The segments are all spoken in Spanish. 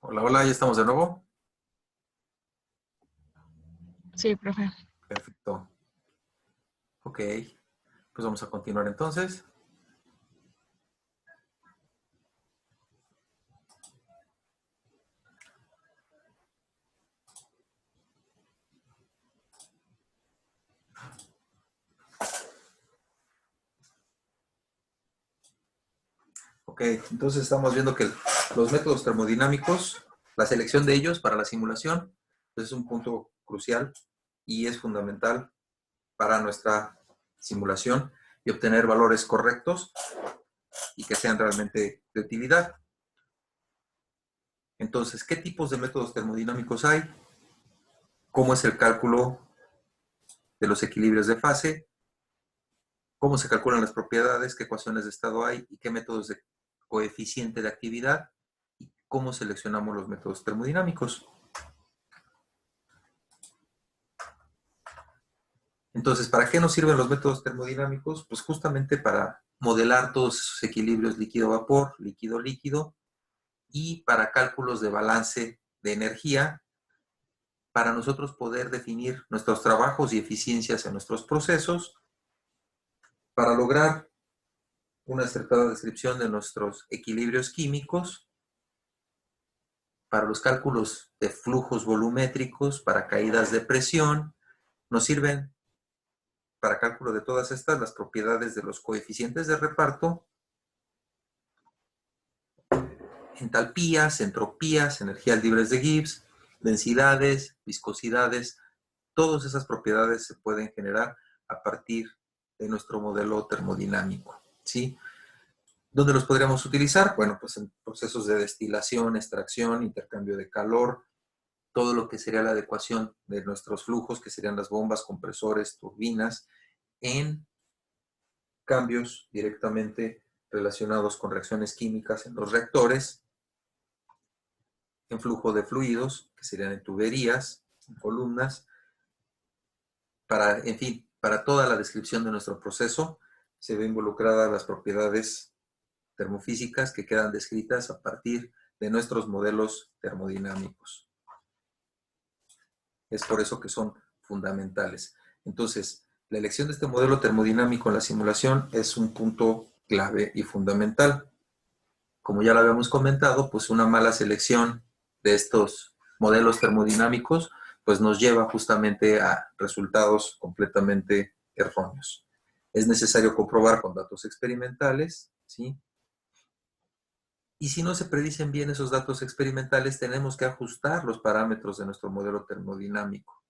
Hola, hola, ya estamos de nuevo. Sí, profe. Perfecto. Ok, pues vamos a continuar entonces. Ok, entonces estamos viendo que los métodos termodinámicos, la selección de ellos para la simulación, pues es un punto crucial y es fundamental para nuestra simulación y obtener valores correctos y que sean realmente de utilidad. Entonces, ¿qué tipos de métodos termodinámicos hay? ¿Cómo es el cálculo de los equilibrios de fase? ¿Cómo se calculan las propiedades? ¿Qué ecuaciones de estado hay? ¿Y qué métodos de coeficiente de actividad? ¿Y cómo seleccionamos los métodos termodinámicos? Entonces, ¿para qué nos sirven los métodos termodinámicos? Pues justamente para modelar todos esos equilibrios líquido-vapor, líquido-líquido, y para cálculos de balance de energía, para nosotros poder definir nuestros trabajos y eficiencias en nuestros procesos, para lograr una acertada descripción de nuestros equilibrios químicos, para los cálculos de flujos volumétricos, para caídas de presión, nos sirven para cálculo de todas estas las propiedades de los coeficientes de reparto, entalpías, entropías, energías libres de Gibbs, densidades, viscosidades, todas esas propiedades se pueden generar a partir de nuestro modelo termodinámico, ¿sí? ¿Dónde los podríamos utilizar? Bueno, pues en procesos de destilación, extracción, intercambio de calor, todo lo que sería la adecuación de nuestros flujos, que serían las bombas, compresores, turbinas, en cambios directamente relacionados con reacciones químicas en los reactores, en flujo de fluidos, que serían en tuberías, en columnas, para, en fin, para toda la descripción de nuestro proceso se ve involucrada las propiedades termofísicas que quedan descritas a partir de nuestros modelos termodinámicos. Es por eso que son fundamentales. Entonces, la elección de este modelo termodinámico en la simulación es un punto clave y fundamental. Como ya lo habíamos comentado, pues una mala selección de estos modelos termodinámicos pues nos lleva justamente a resultados completamente erróneos. Es necesario comprobar con datos experimentales, ¿sí? Y si no se predicen bien esos datos experimentales, tenemos que ajustar los parámetros de nuestro modelo termodinámico.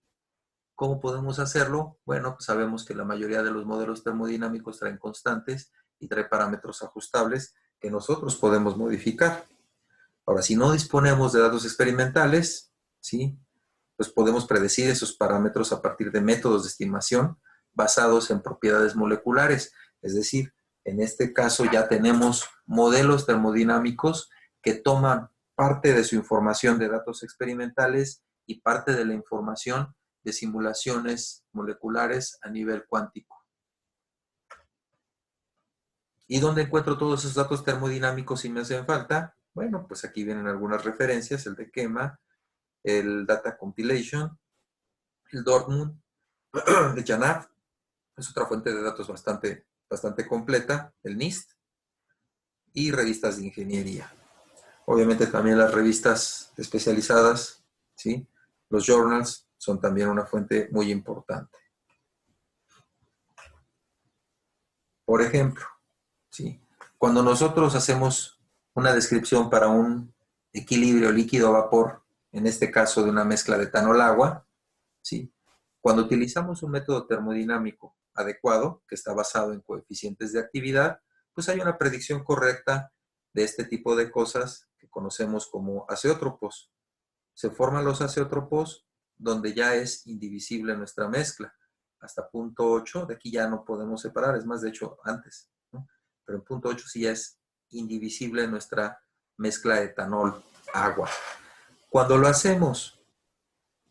¿Cómo podemos hacerlo? Bueno, pues sabemos que la mayoría de los modelos termodinámicos traen constantes y traen parámetros ajustables que nosotros podemos modificar. Ahora, si no disponemos de datos experimentales, ¿sí? Pues podemos predecir esos parámetros a partir de métodos de estimación basados en propiedades moleculares. Es decir, en este caso ya tenemos modelos termodinámicos que toman parte de su información de datos experimentales y parte de la información de simulaciones moleculares a nivel cuántico. ¿Y dónde encuentro todos esos datos termodinámicos si me hacen falta? Bueno, pues aquí vienen algunas referencias, el de Kema, el Data Compilation, el Dortmund, el Janaf, es otra fuente de datos bastante completa, el NIST, y revistas de ingeniería. Obviamente también las revistas especializadas, ¿sí? Los journals son también una fuente muy importante. Por ejemplo, ¿sí? Cuando nosotros hacemos una descripción para un equilibrio líquido-vapor, en este caso de una mezcla de etanol-agua, ¿sí? Cuando utilizamos un método termodinámico adecuado, que está basado en coeficientes de actividad, pues hay una predicción correcta de este tipo de cosas que conocemos como azeótropos. Se forman los azeótropos donde ya es indivisible nuestra mezcla. Hasta punto 8, de aquí ya no podemos separar, es más, de hecho, antes, ¿no? Pero en punto 8 sí ya es indivisible nuestra mezcla de etanol-agua. Cuando lo hacemos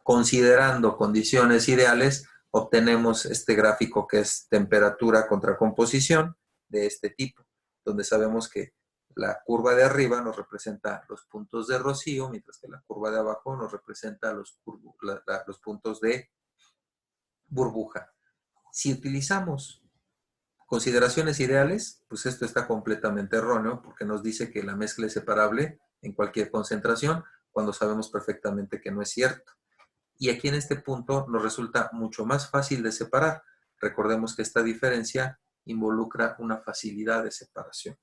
considerando condiciones ideales, obtenemos este gráfico que es temperatura contra composición de este tipo, donde sabemos que La curva de arriba nos representa los puntos de rocío, mientras que la curva de abajo nos representa los puntos de burbuja. Si utilizamos consideraciones ideales, pues esto está completamente erróneo porque nos dice que la mezcla es separable en cualquier concentración cuando sabemos perfectamente que no es cierto. Y aquí en este punto nos resulta mucho más fácil de separar. Recordemos que esta diferencia involucra una facilidad de separación.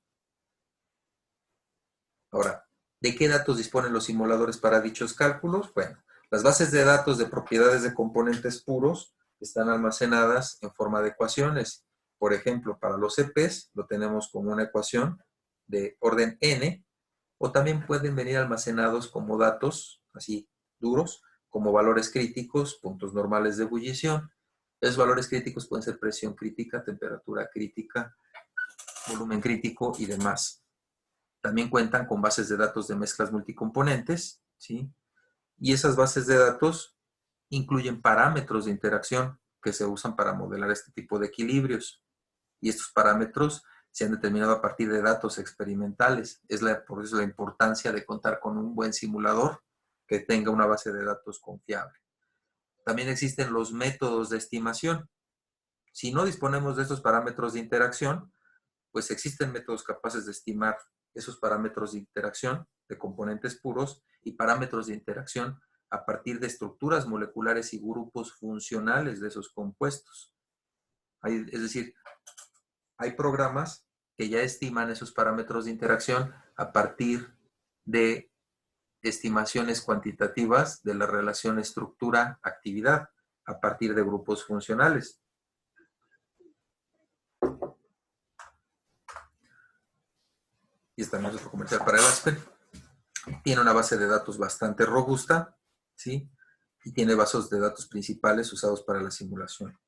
Ahora, ¿de qué datos disponen los simuladores para dichos cálculos? Bueno, las bases de datos de propiedades de componentes puros están almacenadas en forma de ecuaciones. Por ejemplo, para los EPs lo tenemos como una ecuación de orden n, o también pueden venir almacenados como datos, así, duros, como valores críticos, puntos normales de ebullición. Esos valores críticos pueden ser presión crítica, temperatura crítica, volumen crítico y demás. También cuentan con bases de datos de mezclas multicomponentes, ¿sí? Y esas bases de datos incluyen parámetros de interacción que se usan para modelar este tipo de equilibrios. Y estos parámetros se han determinado a partir de datos experimentales. Por eso la importancia de contar con un buen simulador que tenga una base de datos confiable. También existen los métodos de estimación. Si no disponemos de estos parámetros de interacción, pues existen métodos capaces de estimar esos parámetros de interacción de componentes puros y parámetros de interacción a partir de estructuras moleculares y grupos funcionales de esos compuestos. Es decir, hay programas que ya estiman esos parámetros de interacción a partir de estimaciones cuantitativas de la relación estructura-actividad a partir de grupos funcionales. Y es también otro comercial para el Aspen. Tiene una base de datos bastante robusta, ¿sí? Y tiene bases de datos principales usados para la simulación.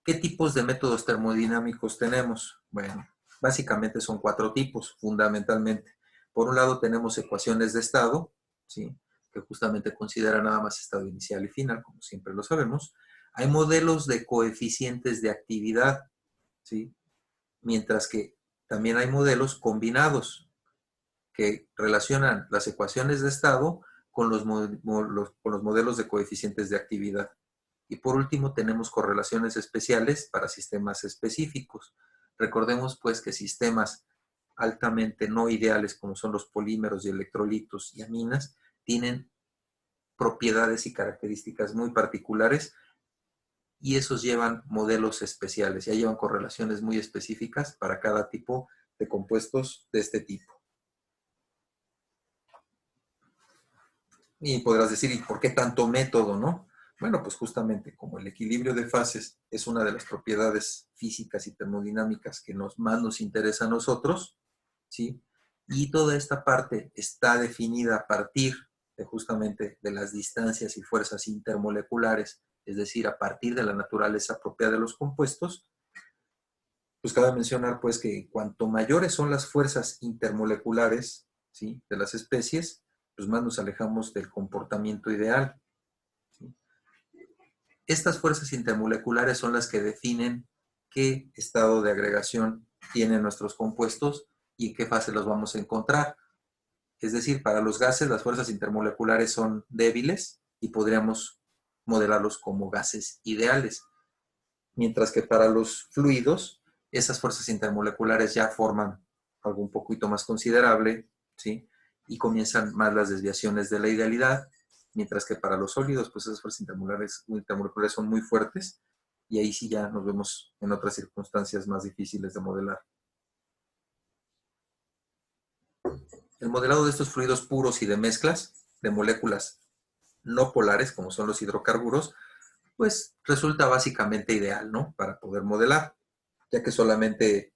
¿Qué tipos de métodos termodinámicos tenemos? Bueno, básicamente son 4 tipos, fundamentalmente. Por un lado tenemos ecuaciones de estado, ¿sí? Que justamente consideran nada más estado inicial y final, como siempre lo sabemos. Hay modelos de coeficientes de actividad, ¿sí? Mientras que también hay modelos combinados que relacionan las ecuaciones de estado con los modelos de coeficientes de actividad. Y por último tenemos correlaciones especiales para sistemas específicos. Recordemos pues que sistemas altamente no ideales como son los polímeros y electrolitos y aminas tienen propiedades y características muy particulares y esos llevan modelos especiales, ya llevan correlaciones muy específicas para cada tipo de compuestos de este tipo. Y podrás decir, ¿y por qué tanto método, no? Bueno, pues justamente como el equilibrio de fases es una de las propiedades físicas y termodinámicas que más nos interesa a nosotros, ¿sí? Y toda esta parte está definida a partir de justamente de las distancias y fuerzas intermoleculares, es decir, a partir de la naturaleza propia de los compuestos, pues cabe mencionar pues que cuanto mayores son las fuerzas intermoleculares, ¿sí? De las especies, pues más nos alejamos del comportamiento ideal. ¿Sí? Estas fuerzas intermoleculares son las que definen qué estado de agregación tienen nuestros compuestos y en qué fase los vamos a encontrar. Es decir, para los gases las fuerzas intermoleculares son débiles y podríamos modelarlos como gases ideales. Mientras que para los fluidos, esas fuerzas intermoleculares ya forman algo un poquito más considerable, ¿sí? Y comienzan más las desviaciones de la idealidad, mientras que para los sólidos, pues esas fuerzas intermoleculares son muy fuertes y ahí sí ya nos vemos en otras circunstancias más difíciles de modelar. El modelado de estos fluidos puros y de mezclas de moléculas no polares, como son los hidrocarburos, pues resulta básicamente ideal, ¿no? Para poder modelar, ya que solamente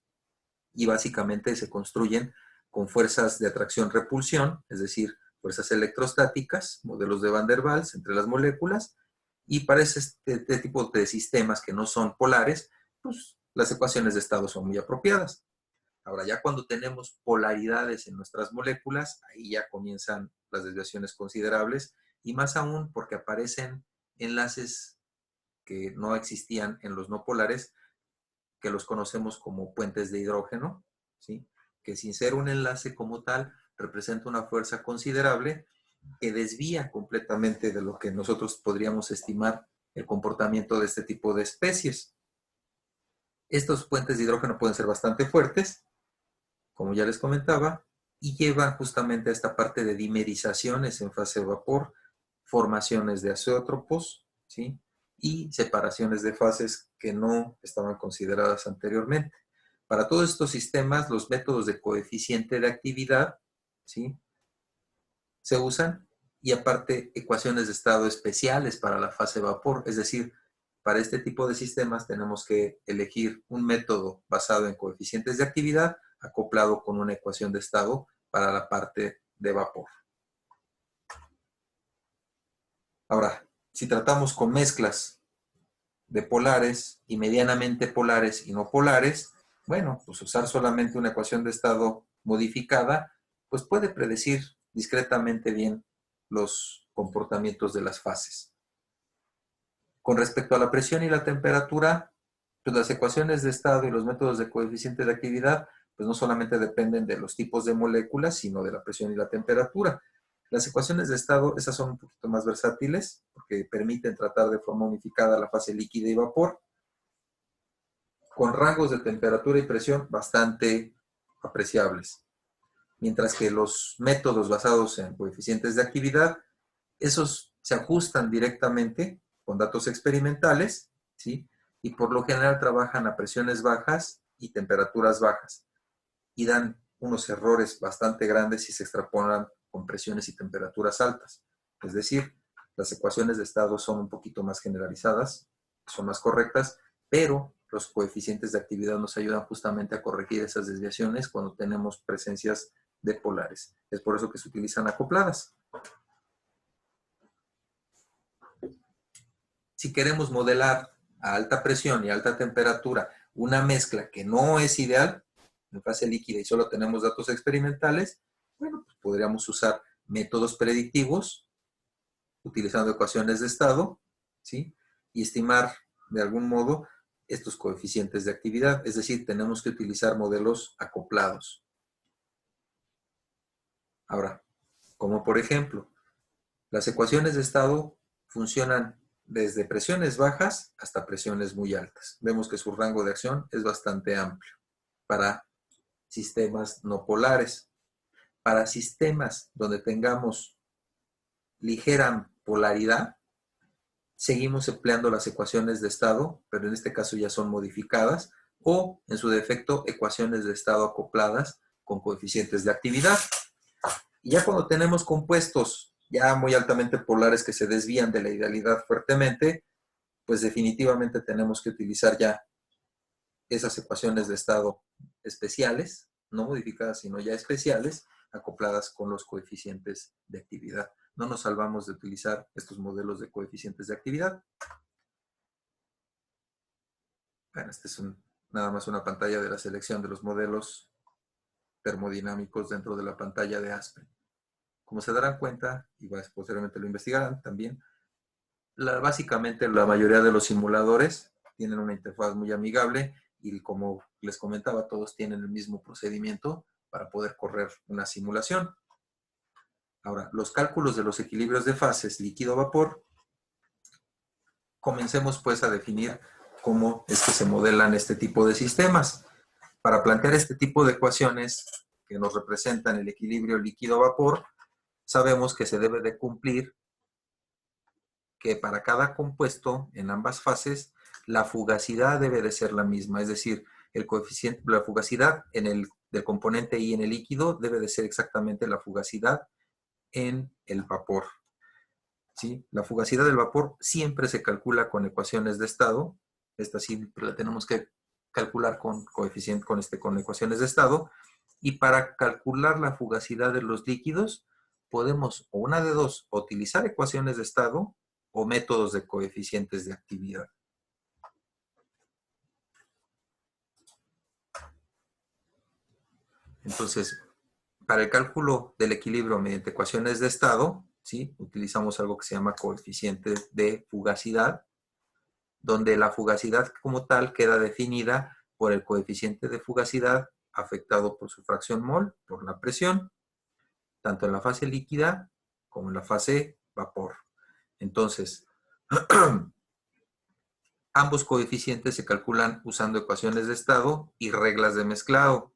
y básicamente se construyen con fuerzas de atracción-repulsión, es decir, fuerzas electrostáticas, modelos de Van der Waals entre las moléculas, y para este tipo de sistemas que no son polares, pues las ecuaciones de estado son muy apropiadas. Ahora, ya cuando tenemos polaridades en nuestras moléculas, ahí ya comienzan las desviaciones considerables, y más aún porque aparecen enlaces que no existían en los no polares, que los conocemos como puentes de hidrógeno, ¿sí? que sin ser un enlace como tal, representa una fuerza considerable que desvía completamente de lo que nosotros podríamos estimar el comportamiento de este tipo de especies. Estos puentes de hidrógeno pueden ser bastante fuertes, como ya les comentaba, y llevan justamente a esta parte de dimerizaciones en fase de vapor, formaciones de azeótropos, ¿sí? Y separaciones de fases que no estaban consideradas anteriormente. Para todos estos sistemas, los métodos de coeficiente de actividad, ¿sí?, se usan, y aparte ecuaciones de estado especiales para la fase de vapor. Es decir, para este tipo de sistemas tenemos que elegir un método basado en coeficientes de actividad acoplado con una ecuación de estado para la parte de vapor. Ahora, si tratamos con mezclas de polares y medianamente polares y no polares, bueno, pues usar solamente una ecuación de estado modificada, pues puede predecir discretamente bien los comportamientos de las fases. Con respecto a la presión y la temperatura, pues las ecuaciones de estado y los métodos de coeficiente de actividad, pues no solamente dependen de los tipos de moléculas, sino de la presión y la temperatura. Las ecuaciones de estado, esas son un poquito más versátiles, porque permiten tratar de forma unificada la fase líquida y vapor, con rangos de temperatura y presión bastante apreciables. Mientras que los métodos basados en coeficientes de actividad, esos se ajustan directamente con datos experimentales, ¿sí? Y por lo general trabajan a presiones bajas y temperaturas bajas, y dan unos errores bastante grandes si se extrapolan con presiones y temperaturas altas. Es decir, las ecuaciones de estado son un poquito más generalizadas, son más correctas, pero los coeficientes de actividad nos ayudan justamente a corregir esas desviaciones cuando tenemos presencias de polares. Es por eso que se utilizan acopladas. Si queremos modelar a alta presión y alta temperatura una mezcla que no es ideal, en fase líquida y solo tenemos datos experimentales, bueno, pues podríamos usar métodos predictivos utilizando ecuaciones de estado, ¿sí? Y estimar de algún modo estos coeficientes de actividad. Es decir, tenemos que utilizar modelos acoplados. Ahora, como por ejemplo, las ecuaciones de estado funcionan desde presiones bajas hasta presiones muy altas. Vemos que su rango de acción es bastante amplio para sistemas no polares. Para sistemas donde tengamos ligera polaridad, seguimos empleando las ecuaciones de estado, pero en este caso ya son modificadas, o en su defecto ecuaciones de estado acopladas con coeficientes de actividad. Y ya cuando tenemos compuestos ya muy altamente polares que se desvían de la idealidad fuertemente, pues definitivamente tenemos que utilizar ya esas ecuaciones de estado especiales, no modificadas, sino ya especiales, acopladas con los coeficientes de actividad. No nos salvamos de utilizar estos modelos de coeficientes de actividad. Bueno, este es nada más una pantalla de la selección de los modelos termodinámicos dentro de la pantalla de ASPE. Como se darán cuenta, y posteriormente lo investigarán también, básicamente la mayoría de los simuladores tienen una interfaz muy amigable y, como les comentaba, todos tienen el mismo procedimiento para poder correr una simulación. Ahora, los cálculos de los equilibrios de fases líquido-vapor. Comencemos pues a definir cómo es que se modelan este tipo de sistemas. Para plantear este tipo de ecuaciones que nos representan el equilibrio líquido-vapor, sabemos que se debe de cumplir que para cada compuesto en ambas fases la fugacidad debe de ser la misma, es decir, el coeficiente, la fugacidad del componente I en el líquido debe de ser exactamente la fugacidad en el vapor. ¿Sí? La fugacidad del vapor siempre se calcula con ecuaciones de estado. Esta siempre la tenemos que calcular con ecuaciones de estado. Y para calcular la fugacidad de los líquidos, podemos, o una de dos, utilizar ecuaciones de estado o métodos de coeficientes de actividad. Entonces, para el cálculo del equilibrio mediante ecuaciones de estado, ¿sí?, utilizamos algo que se llama coeficiente de fugacidad, donde la fugacidad como tal queda definida por el coeficiente de fugacidad afectado por su fracción mol, por la presión, tanto en la fase líquida como en la fase vapor. Entonces, ambos coeficientes se calculan usando ecuaciones de estado y reglas de mezclado.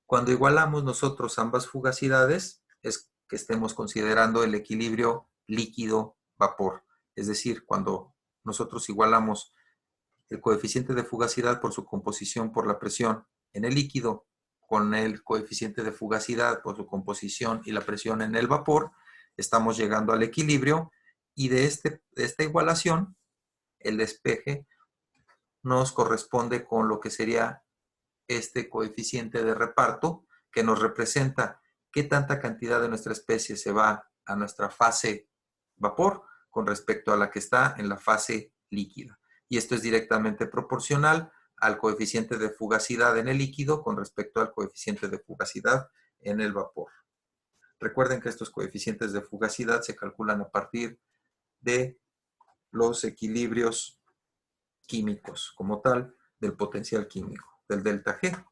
Cuando igualamos nosotros ambas fugacidades, es que estemos considerando el equilibrio líquido-vapor. Es decir, cuando nosotros igualamos el coeficiente de fugacidad por su composición por la presión en el líquido con el coeficiente de fugacidad por su composición y la presión en el vapor, estamos llegando al equilibrio y de esta igualación, el despeje nos corresponde con lo que sería este coeficiente de reparto que nos representa qué tanta cantidad de nuestra especie se va a nuestra fase vapor con respecto a la que está en la fase líquida. Y esto es directamente proporcional al coeficiente de fugacidad en el líquido con respecto al coeficiente de fugacidad en el vapor. Recuerden que estos coeficientes de fugacidad se calculan a partir de los equilibrios químicos, como tal, del potencial químico, del delta G.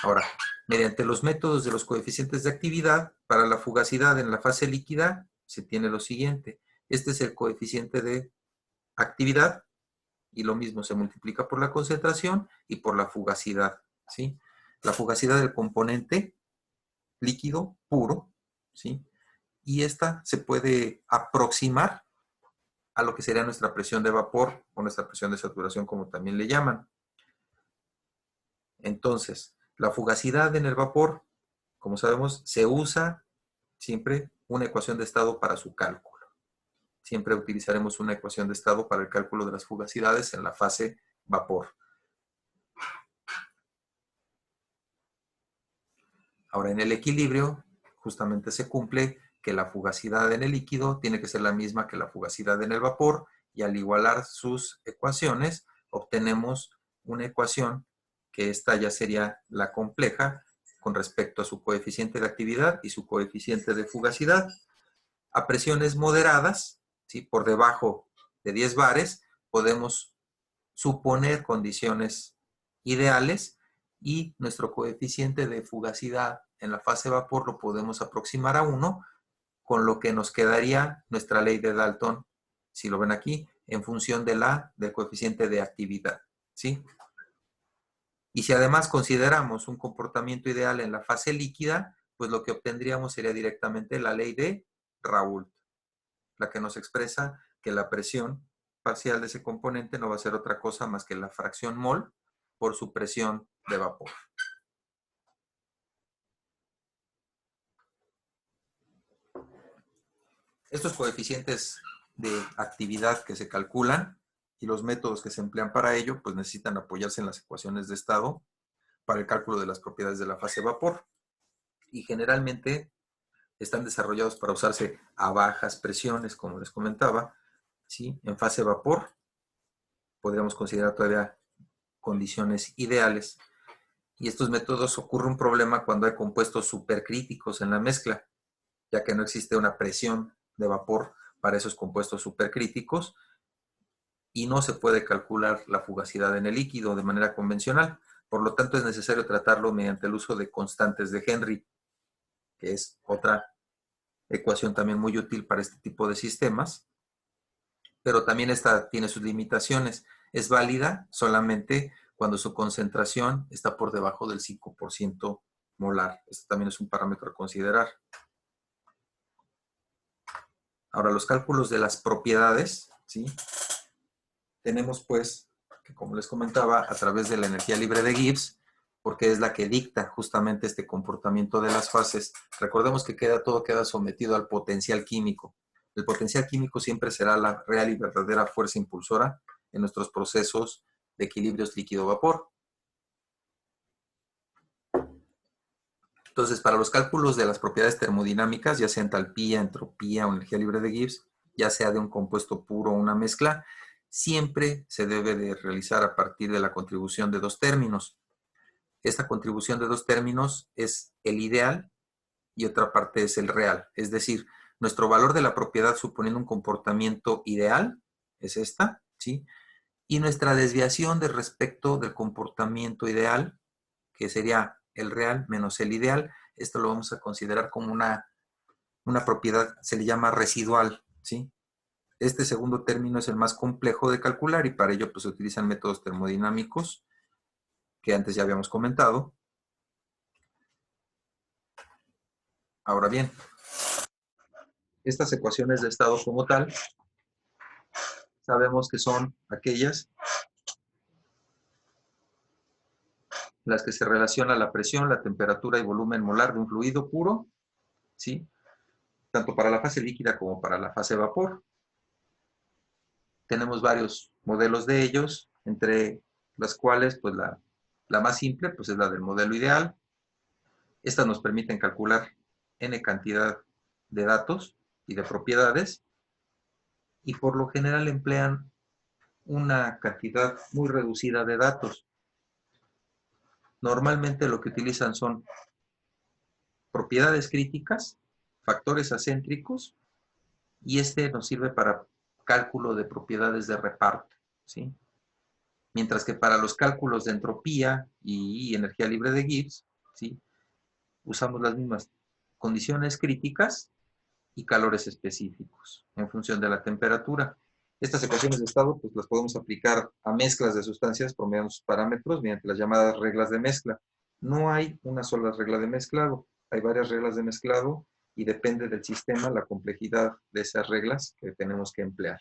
Ahora, mediante los métodos de los coeficientes de actividad, para la fugacidad en la fase líquida, se tiene lo siguiente. Este es el coeficiente de actividad, y lo mismo se multiplica por la concentración y por la fugacidad, ¿sí? La fugacidad del componente líquido puro, ¿sí? Y esta se puede aproximar a lo que sería nuestra presión de vapor o nuestra presión de saturación, como también le llaman. Entonces, la fugacidad en el vapor, como sabemos, se usa siempre una ecuación de estado para su cálculo. Siempre utilizaremos una ecuación de estado para el cálculo de las fugacidades en la fase vapor. Ahora, en el equilibrio, justamente se cumple que la fugacidad en el líquido tiene que ser la misma que la fugacidad en el vapor, y al igualar sus ecuaciones, obtenemos una ecuación que esta ya sería la compleja con respecto a su coeficiente de actividad y su coeficiente de fugacidad. A presiones moderadas, ¿sí?, por debajo de 10 bares, podemos suponer condiciones ideales y nuestro coeficiente de fugacidad en la fase vapor lo podemos aproximar a 1, con lo que nos quedaría nuestra ley de Dalton, si lo ven aquí, en función del coeficiente de actividad, ¿sí? Y si además consideramos un comportamiento ideal en la fase líquida, pues lo que obtendríamos sería directamente la ley de Raoult, la que nos expresa que la presión parcial de ese componente no va a ser otra cosa más que la fracción mol por su presión de vapor. Estos coeficientes de actividad que se calculan y los métodos que se emplean para ello, pues necesitan apoyarse en las ecuaciones de estado para el cálculo de las propiedades de la fase vapor. Y generalmente están desarrollados para usarse a bajas presiones, como les comentaba, ¿sí? En fase vapor podríamos considerar todavía condiciones ideales. Y estos métodos ocurre un problema cuando hay compuestos supercríticos en la mezcla, ya que no existe una presión de vapor para esos compuestos supercríticos y no se puede calcular la fugacidad en el líquido de manera convencional. Por lo tanto, es necesario tratarlo mediante el uso de constantes de Henry, que es otra ecuación también muy útil para este tipo de sistemas, pero también esta tiene sus limitaciones. Es válida solamente cuando su concentración está por debajo del 5% molar. Este también es un parámetro a considerar. Ahora, los cálculos de las propiedades, ¿sí? Tenemos pues, que como les comentaba, a través de la energía libre de Gibbs, porque es la que dicta justamente este comportamiento de las fases. Recordemos que todo queda sometido al potencial químico. El potencial químico siempre será la real y verdadera fuerza impulsora en nuestros procesos de equilibrios líquido-vapor. Entonces, para los cálculos de las propiedades termodinámicas, ya sea entalpía, entropía o energía libre de Gibbs, ya sea de un compuesto puro o una mezcla, siempre se debe de realizar a partir de la contribución de dos términos. Esta contribución de dos términos es el ideal y otra parte es el real. Es decir, nuestro valor de la propiedad suponiendo un comportamiento ideal es esta, ¿sí? Y nuestra desviación de respecto del comportamiento ideal que sería el real menos el ideal. Esto lo vamos a considerar como una propiedad, se le llama residual, ¿sí? Este segundo término es el más complejo de calcular y para ello pues, se utilizan métodos termodinámicos que antes ya habíamos comentado. Ahora bien, estas ecuaciones de estado como tal, sabemos que son aquellas las que se relaciona la presión, la temperatura y volumen molar de un fluido puro, ¿sí? Tanto para la fase líquida como para la fase vapor. Tenemos varios modelos de ellos, entre las cuales pues la más simple pues, es la del modelo ideal. Estas nos permiten calcular n cantidad de datos y de propiedades y por lo general emplean una cantidad muy reducida de datos. Normalmente lo que utilizan son propiedades críticas, factores acéntricos, y este nos sirve para cálculo de propiedades de reparto, ¿sí? Mientras que para los cálculos de entropía y energía libre de Gibbs, ¿sí? Usamos las mismas condiciones críticas y calores específicos en función de la temperatura. Estas ecuaciones de estado pues, las podemos aplicar a mezclas de sustancias promediando sus parámetros mediante las llamadas reglas de mezcla. No hay una sola regla de mezclado, hay varias reglas de mezclado y depende del sistema la complejidad de esas reglas que tenemos que emplear.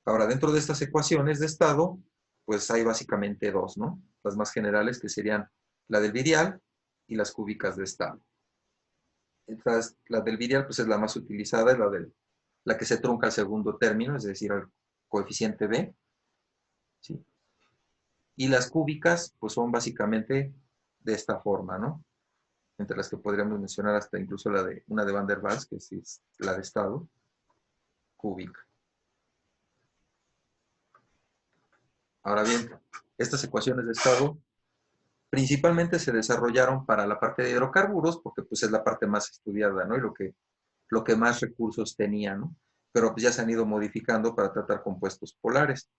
Ahora, dentro de estas ecuaciones de estado, pues hay básicamente dos, ¿no? Las más generales que serían la del virial y las cúbicas de estado. Entonces, la del virial pues es la más utilizada, es la que se trunca al segundo término, es decir, al coeficiente B, ¿sí? Y las cúbicas pues son básicamente de esta forma, ¿no? Entre las que podríamos mencionar hasta incluso una de Van der Waals, que es la de estado cúbica. Ahora bien, estas ecuaciones de estado principalmente se desarrollaron para la parte de hidrocarburos, porque pues es la parte más estudiada, ¿no? Y lo que más recursos tenía, ¿no? Pero pues ya se han ido modificando para tratar compuestos polares.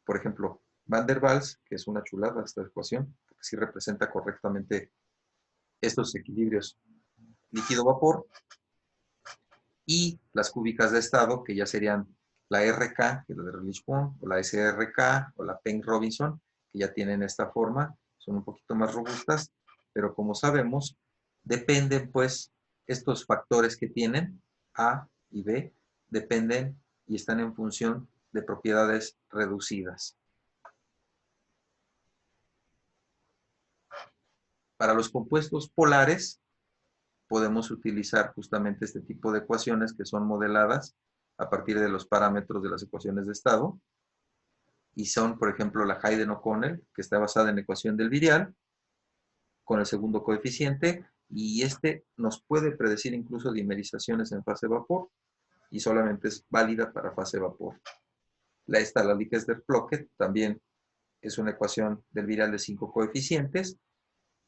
Por ejemplo, Van der Waals, que es una chulada esta ecuación, porque sí representa correctamente estos equilibrios líquido-vapor, y las cúbicas de estado, que ya serían la RK, que es la de Redlich-Kwon, o la SRK, o la Penck-Robinson, que ya tienen esta forma, son un poquito más robustas, pero como sabemos, dependen, pues, estos factores que tienen, A y B, dependen y están en función de propiedades reducidas. Para los compuestos polares, podemos utilizar justamente este tipo de ecuaciones que son modeladas a partir de los parámetros de las ecuaciones de estado, y son, por ejemplo, la Hayden-O'Connell, que está basada en la ecuación del virial, con el segundo coeficiente, y este nos puede predecir incluso dimerizaciones en fase vapor, y solamente es válida para fase vapor. La Likester-Plockett también es una ecuación del virial de 5 coeficientes,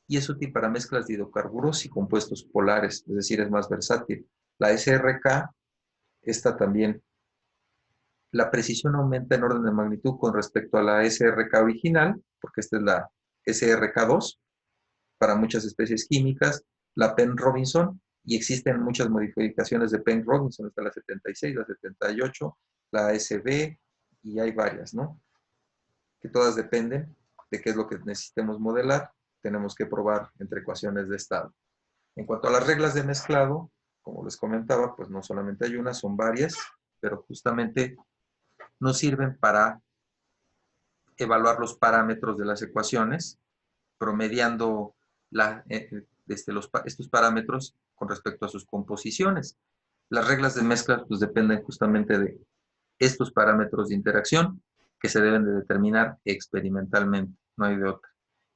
y es útil para mezclas de hidrocarburos y compuestos polares, es decir, es más versátil. La SRK, esta también, la precisión aumenta en orden de magnitud con respecto a la SRK original, porque esta es la SRK2, para muchas especies químicas, la Penck-Robinson, y existen muchas modificaciones de Penck-Robinson, está la 76, la 78, la SB, y hay varias, ¿no? Que todas dependen de qué es lo que necesitemos modelar, tenemos que probar entre ecuaciones de estado. En cuanto a las reglas de mezclado, como les comentaba, pues no solamente hay una, son varias, pero justamente nos sirven para evaluar los parámetros de las ecuaciones, promediando estos parámetros con respecto a sus composiciones. Las reglas de mezcla pues, dependen justamente de estos parámetros de interacción que se deben de determinar experimentalmente, no hay de otra.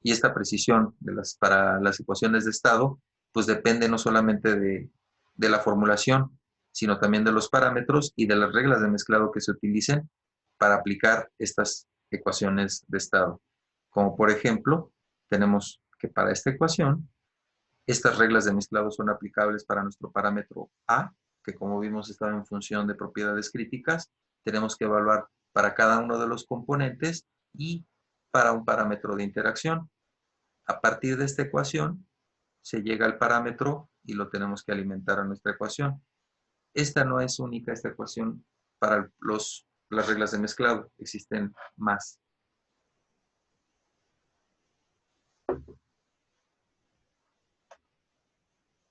Y esta precisión para las ecuaciones de estado, pues depende no solamente de la formulación, sino también de los parámetros y de las reglas de mezclado que se utilicen para aplicar estas ecuaciones de estado. Como por ejemplo, tenemos que para esta ecuación, estas reglas de mezclado son aplicables para nuestro parámetro A, que como vimos estaba en función de propiedades críticas. Tenemos que evaluar para cada uno de los componentes y para un parámetro de interacción. A partir de esta ecuación se llega al parámetro y lo tenemos que alimentar a nuestra ecuación. Esta no es única, esta ecuación, para las reglas de mezclado. Existen más.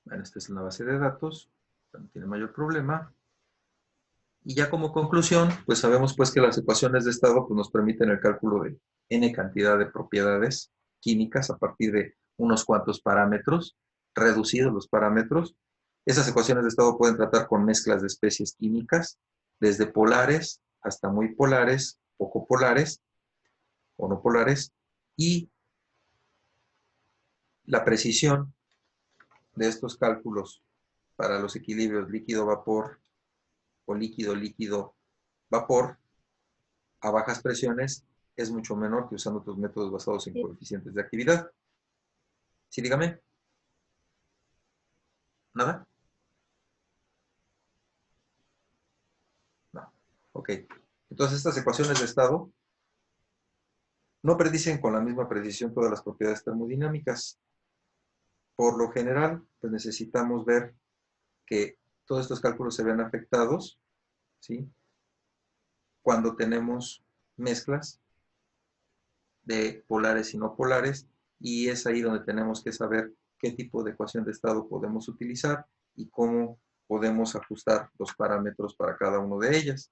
Bueno, esta es una base de datos, no tiene mayor problema. Y ya como conclusión, pues sabemos pues que las ecuaciones de estado pues, nos permiten el cálculo de n cantidad de propiedades químicas a partir de unos cuantos parámetros, reducidos los parámetros. Esas ecuaciones de estado pueden tratar con mezclas de especies químicas, desde polares hasta muy polares, poco polares o no polares, y la precisión de estos cálculos para los equilibrios líquido-vapor o líquido-líquido-vapor a bajas presiones es mucho menor que usando otros métodos basados en coeficientes de actividad. ¿Sí, dígame? ¿Nada? No. Ok. Entonces estas ecuaciones de estado no predicen con la misma precisión todas las propiedades termodinámicas. Por lo general, pues necesitamos ver que todos estos cálculos se ven afectados, ¿sí? Cuando tenemos mezclas de polares y no polares, y es ahí donde tenemos que saber qué tipo de ecuación de estado podemos utilizar y cómo podemos ajustar los parámetros para cada una de ellas.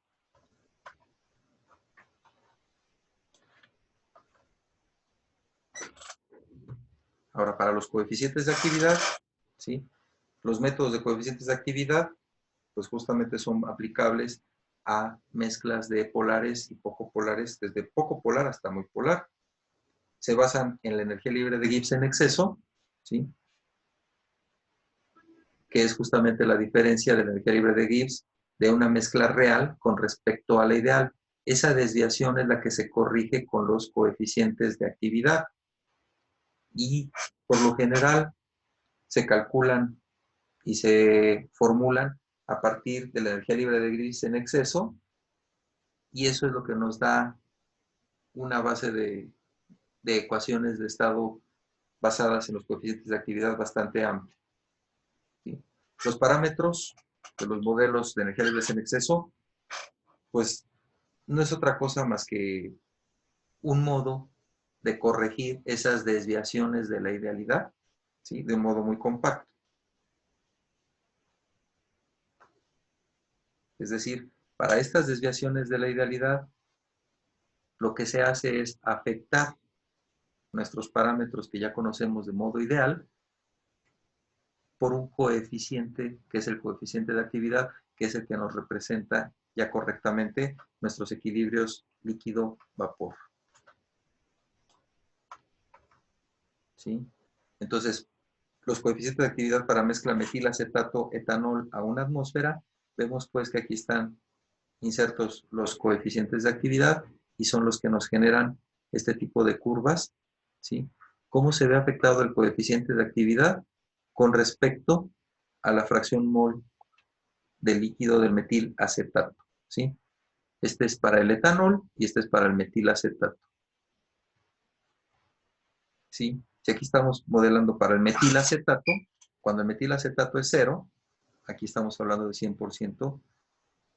Ahora, para los coeficientes de actividad, ¿sí? Los métodos de coeficientes de actividad, pues justamente son aplicables a mezclas de polares y poco polares, desde poco polar hasta muy polar. Se basan en la energía libre de Gibbs en exceso, ¿sí? Que es justamente la diferencia de la energía libre de Gibbs de una mezcla real con respecto a la ideal. Esa desviación es la que se corrige con los coeficientes de actividad. Y por lo general se calculan y se formulan a partir de la energía libre de Gibbs en exceso, y eso es lo que nos da una base de ecuaciones de estado basadas en los coeficientes de actividad bastante amplia. ¿Sí? Los parámetros de los modelos de energía libre en exceso, pues no es otra cosa más que un modo de corregir esas desviaciones de la idealidad, ¿sí? De un modo muy compacto. Es decir, para estas desviaciones de la idealidad, lo que se hace es afectar nuestros parámetros que ya conocemos de modo ideal por un coeficiente, que es el coeficiente de actividad, que es el que nos representa ya correctamente nuestros equilibrios líquido-vapor. ¿Sí? Entonces, los coeficientes de actividad para mezcla metilacetato etanol a una atmósfera, vemos pues que aquí están insertos los coeficientes de actividad y son los que nos generan este tipo de curvas, ¿sí? ¿Cómo se ve afectado el coeficiente de actividad con respecto a la fracción mol del líquido del metilacetato, ¿sí? Este es para el etanol y este es para el metilacetato, ¿sí? Si aquí estamos modelando para el metilacetato, cuando el metilacetato es 0, aquí estamos hablando de 100%,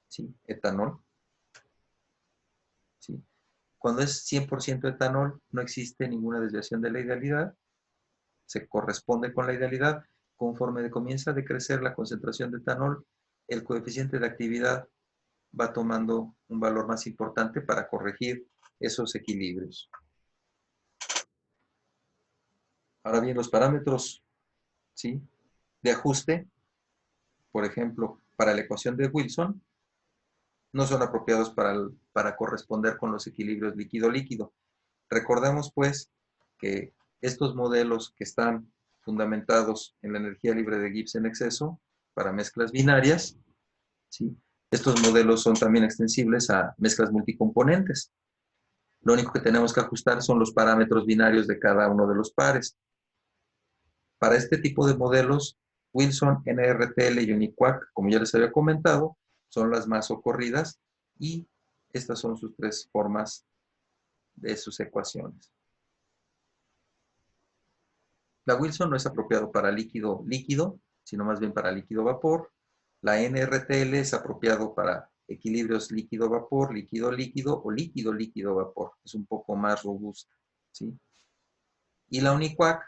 ¿sí? Etanol, ¿sí? Cuando es 100% etanol, no existe ninguna desviación de la idealidad, se corresponde con la idealidad. Conforme comienza a decrecer la concentración de etanol, el coeficiente de actividad va tomando un valor más importante para corregir esos equilibrios. Ahora bien, los parámetros, ¿sí?, de ajuste, por ejemplo, para la ecuación de Wilson, no son apropiados para corresponder con los equilibrios líquido-líquido. Recordemos, pues, que estos modelos que están fundamentados en la energía libre de Gibbs en exceso para mezclas binarias, ¿sí?, estos modelos son también extensibles a mezclas multicomponentes. Lo único que tenemos que ajustar son los parámetros binarios de cada uno de los pares. Para este tipo de modelos, Wilson, NRTL y UNIQUAC, como ya les había comentado, son las más socorridas y estas son sus tres formas de sus ecuaciones. La Wilson no es apropiado para líquido-líquido, sino más bien para líquido-vapor. La NRTL es apropiado para equilibrios líquido-vapor, líquido-líquido o líquido-líquido-vapor. Es un poco más robusta, ¿sí? Y la UNIQUAC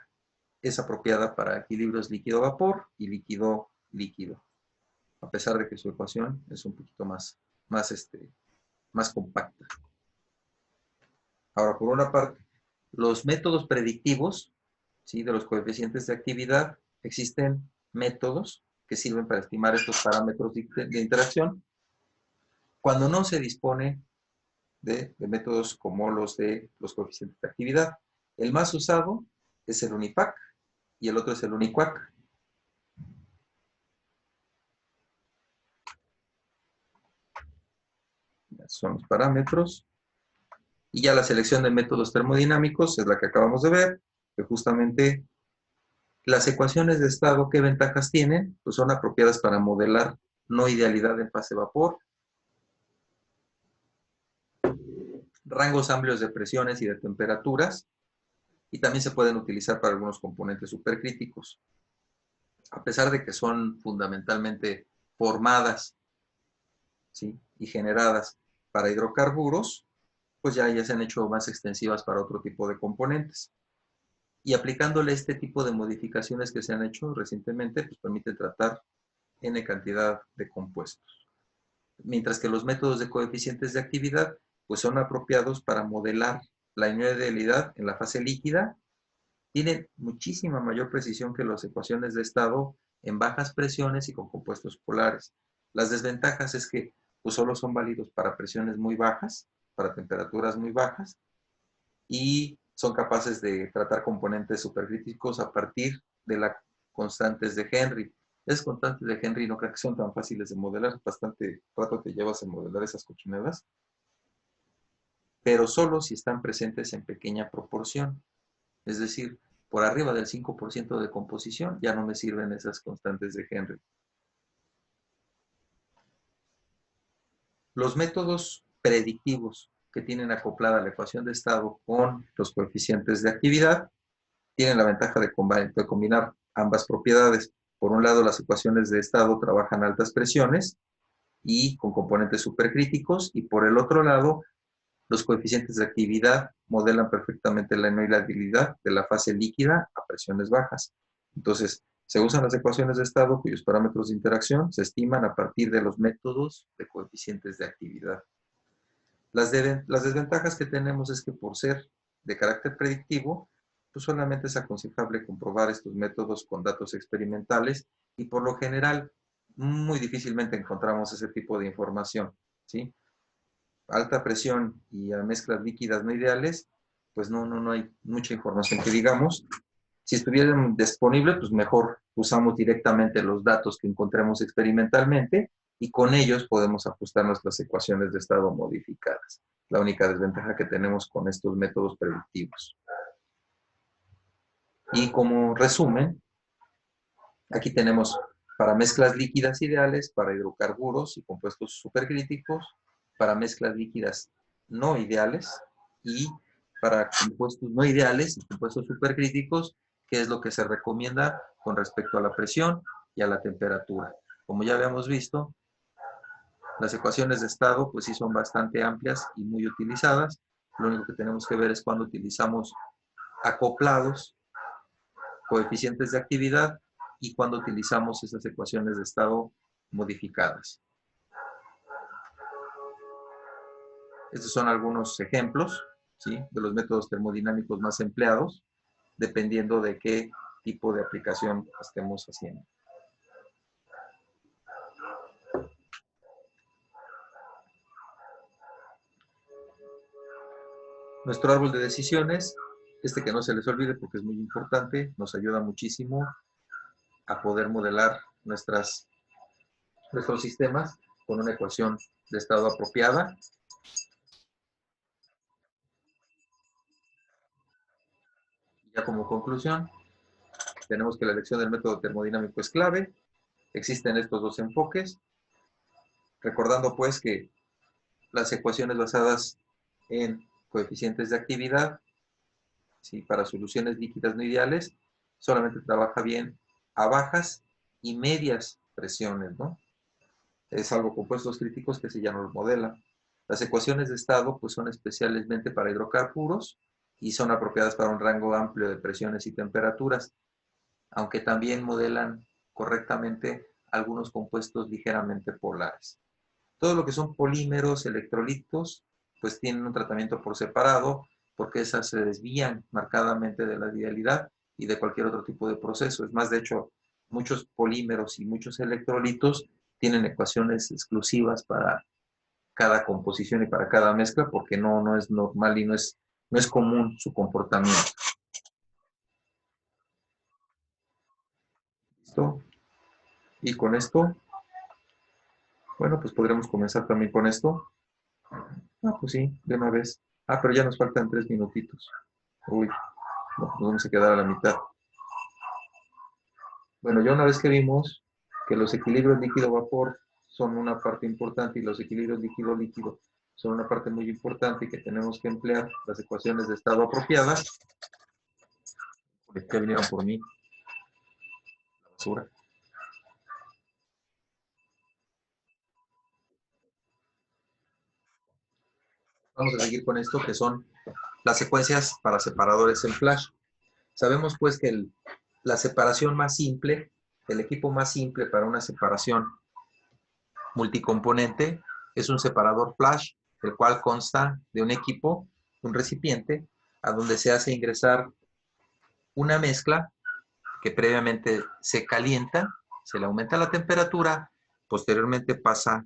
es apropiada para equilibrios líquido-vapor y líquido-líquido, a pesar de que su ecuación es un poquito más compacta. Ahora, por una parte, los métodos predictivos, ¿sí?, de los coeficientes de actividad, existen métodos que sirven para estimar estos parámetros de interacción cuando no se dispone de métodos como los de los coeficientes de actividad. El más usado es el UNIPAC y el otro es el UNIQUAC. Son los parámetros. Y ya la selección de métodos termodinámicos es la que acabamos de ver, que justamente las ecuaciones de estado, ¿qué ventajas tienen? Pues son apropiadas para modelar no idealidad en fase vapor, rangos amplios de presiones y de temperaturas, y también se pueden utilizar para algunos componentes supercríticos. A pesar de que son fundamentalmente formadas, ¿sí?, y generadas para hidrocarburos, pues ya se han hecho más extensivas para otro tipo de componentes. Y aplicándole este tipo de modificaciones que se han hecho recientemente, pues permite tratar n cantidad de compuestos. Mientras que los métodos de coeficientes de actividad, pues son apropiados para modelar la idealidad en la fase líquida. Tienen muchísima mayor precisión que las ecuaciones de estado en bajas presiones y con compuestos polares. Las desventajas es que pues, solo son válidos para presiones muy bajas, para temperaturas muy bajas, y son capaces de tratar componentes supercríticos a partir de las constantes de Henry. Esas constantes de Henry no creo que son tan fáciles de modelar, bastante rato te llevas en modelar esas cochinadas, pero solo si están presentes en pequeña proporción. Es decir, por arriba del 5% de composición ya no me sirven esas constantes de Henry. Los métodos predictivos que tienen acoplada la ecuación de estado con los coeficientes de actividad tienen la ventaja de combinar ambas propiedades. Por un lado, las ecuaciones de estado trabajan a altas presiones y con componentes supercríticos, y por el otro lado, los coeficientes de actividad modelan perfectamente la inhoilabilidad de la fase líquida a presiones bajas. Entonces, se usan las ecuaciones de estado cuyos parámetros de interacción se estiman a partir de los métodos de coeficientes de actividad. Las desventajas que tenemos es que por ser de carácter predictivo, pues solamente es aconsejable comprobar estos métodos con datos experimentales y por lo general muy difícilmente encontramos ese tipo de información, ¿sí? Alta presión y a mezclas líquidas no ideales, pues no hay mucha información que digamos. Si estuvieran disponibles, pues mejor usamos directamente los datos que encontremos experimentalmente y con ellos podemos ajustar nuestras ecuaciones de estado modificadas. La única desventaja que tenemos con estos métodos predictivos. Y como resumen, aquí tenemos para mezclas líquidas ideales, para hidrocarburos y compuestos supercríticos, para mezclas líquidas no ideales y para compuestos no ideales y compuestos supercríticos, que es lo que se recomienda con respecto a la presión y a la temperatura. Como ya habíamos visto, las ecuaciones de estado pues sí son bastante amplias y muy utilizadas. Lo único que tenemos que ver es cuando utilizamos acoplados, coeficientes de actividad y cuando utilizamos esas ecuaciones de estado modificadas. Estos son algunos ejemplos, ¿sí?, de los métodos termodinámicos más empleados, dependiendo de qué tipo de aplicación estemos haciendo. Nuestro árbol de decisiones, que no se les olvide porque es muy importante, nos ayuda muchísimo a poder modelar nuestros sistemas con una ecuación de estado apropiada. Ya como conclusión, tenemos que la elección del método termodinámico es clave. Existen estos dos enfoques, recordando pues que las ecuaciones basadas en coeficientes de actividad, ¿sí? Para soluciones líquidas no ideales, solamente trabaja bien a bajas y medias presiones, ¿no? Es algo compuestos críticos que se ya no lo modela. Las ecuaciones de estado pues, son especialmente para hidrocarburos y son apropiadas para un rango amplio de presiones y temperaturas, aunque también modelan correctamente algunos compuestos ligeramente polares. Todo lo que son polímeros, electrolitos, pues tienen un tratamiento por separado, porque esas se desvían marcadamente de la idealidad y de cualquier otro tipo de proceso. Es más, de hecho, muchos polímeros y muchos electrolitos tienen ecuaciones exclusivas para cada composición y para cada mezcla, porque no es normal y no es común su comportamiento. ¿Listo? Y con esto, bueno, pues podremos comenzar también con esto. Ah, pues sí, de una vez. Ah, pero ya nos faltan 3 minutitos. Uy, no, nos vamos a quedar a la mitad. Bueno, ya una vez que vimos que los equilibrios líquido-vapor son una parte importante y los equilibrios líquido-líquido son una parte muy importante y que tenemos que emplear las ecuaciones de estado apropiadas. Ya vinieron por mí, la basura. Vamos a seguir con esto, que son las secuencias para separadores en flash. Sabemos pues que la separación más simple, el equipo más simple para una separación multicomponente es un separador flash, el cual consta de un equipo, un recipiente, a donde se hace ingresar una mezcla que previamente se calienta, se le aumenta la temperatura, posteriormente pasa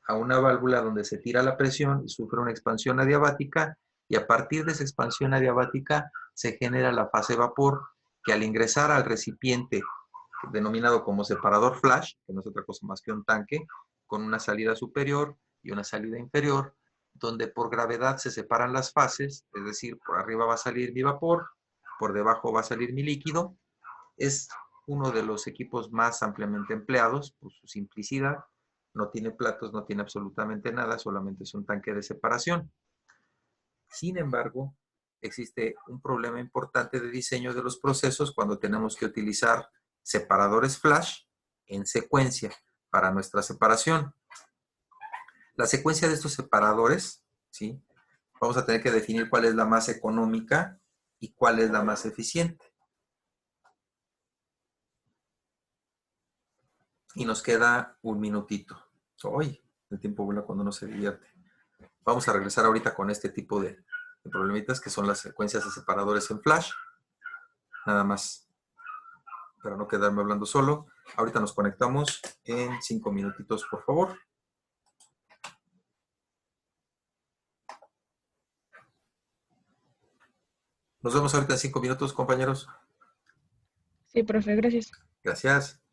a una válvula donde se tira la presión y sufre una expansión adiabática, y a partir de esa expansión adiabática se genera la fase vapor, que al ingresar al recipiente denominado como separador flash, que no es otra cosa más que un tanque, con una salida superior y una salida inferior, donde por gravedad se separan las fases, es decir, por arriba va a salir mi vapor, por debajo va a salir mi líquido. Es uno de los equipos más ampliamente empleados por su simplicidad. No tiene platos, no tiene absolutamente nada, solamente es un tanque de separación. Sin embargo, existe un problema importante de diseño de los procesos cuando tenemos que utilizar separadores flash en secuencia para nuestra separación. La secuencia de estos separadores, ¿sí? Vamos a tener que definir cuál es la más económica y cuál es la más eficiente. Y nos queda un minutito. ¡Ay! El tiempo vuela cuando uno se divierte. Vamos a regresar ahorita con este tipo de problemitas que son las secuencias de separadores en flash. Nada más para no quedarme hablando solo. Ahorita nos conectamos en 5 minutitos, por favor. Nos vemos ahorita en 5 minutos, compañeros. Sí, profe, gracias. Gracias.